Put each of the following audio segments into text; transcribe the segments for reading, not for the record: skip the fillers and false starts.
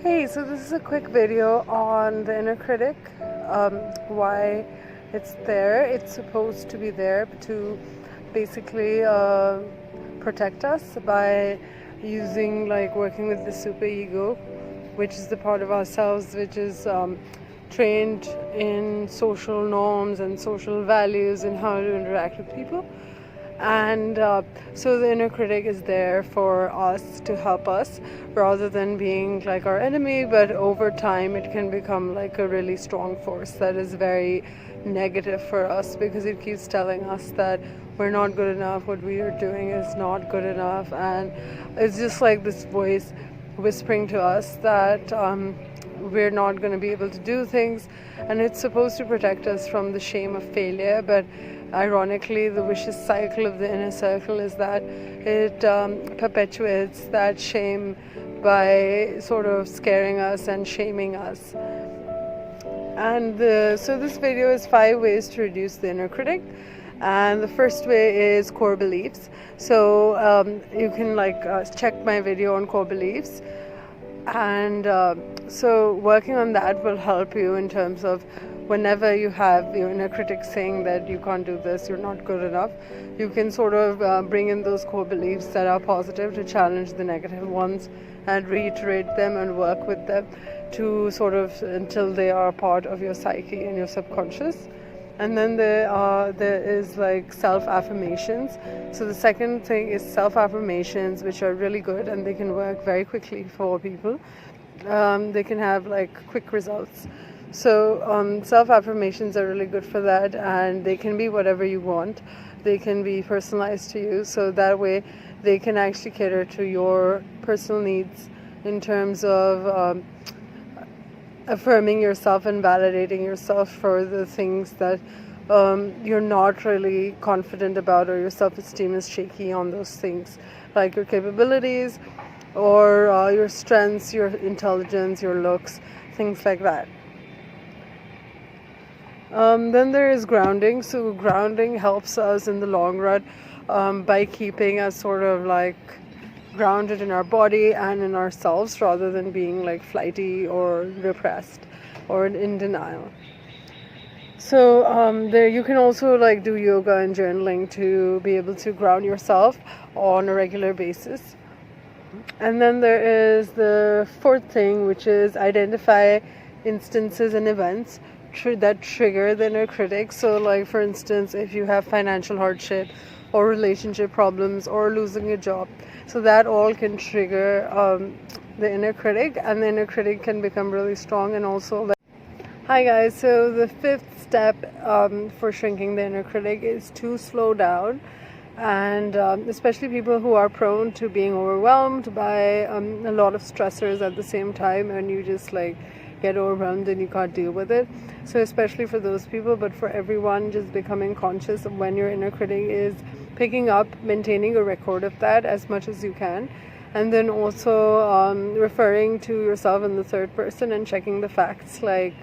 Hey, so this is a quick video on the inner critic, why it's there. It's supposed to be there to basically protect us by working with the superego, which is the part of ourselves which is trained in social norms and social values and how to interact with people. And so the inner critic is there for us to help us rather than being like our enemy, but over time it can become like a really strong force that is very negative for us because it keeps telling us that we're not good enough, what we are doing is not good enough, and it's just like this voice whispering to us that we're not going to be able to do things, and it's supposed to protect us from the shame of failure. But ironically, the vicious cycle of the inner circle is that it perpetuates that shame by sort of scaring us and shaming us. And so this video is 5 ways to reduce the inner critic. And the first way is core beliefs. So you can check my video on core beliefs. And so working on that will help you in terms of whenever you have your inner critic saying that you can't do this, you're not good enough, you can sort of bring in those core beliefs that are positive to challenge the negative ones and reiterate them and work with them to sort of until they are part of your psyche and your subconscious. And then there is like self-affirmations. So the second thing is self-affirmations, which are really good and they can work very quickly for people. They can have like quick results. So self-affirmations are really good for that, and they can be whatever you want. They can be personalized to you, so that way they can actually cater to your personal needs in terms of affirming yourself and validating yourself for the things that you're not really confident about, or your self-esteem is shaky on those things, like your capabilities or your strengths, your intelligence, your looks, things like that. Then there is grounding. So grounding helps us in the long run by keeping us sort of like grounded in our body and in ourselves rather than being like flighty or repressed or in denial. So there you can also like do yoga and journaling to be able to ground yourself on a regular basis. And then there is the fourth thing, which is identify instances and events that trigger the inner critic. So like for instance, if you have financial hardship or relationship problems or losing a job, so that all can trigger the inner critic, and the inner critic can become really strong. And also hi guys, so the fifth step for shrinking the inner critic is to slow down. And especially people who are prone to being overwhelmed by a lot of stressors at the same time, and you just like get overwhelmed and you can't deal with it. So especially for those people, but for everyone, just becoming conscious of when your inner critic is picking up, maintaining a record of that as much as you can, and then also referring to yourself in the third person and checking the facts, like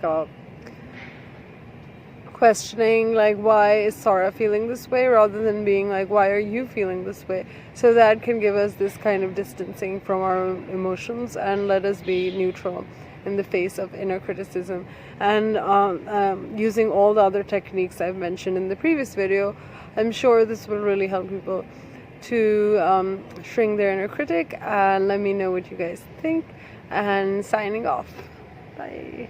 questioning like why is Sarah feeling this way rather than being like why are you feeling this way. So that can give us this kind of distancing from our emotions and let us be neutral in the face of inner criticism. And using all the other techniques I've mentioned in the previous video, I'm sure this will really help people to shrink their inner critic. And let me know what you guys think, and signing off. Bye.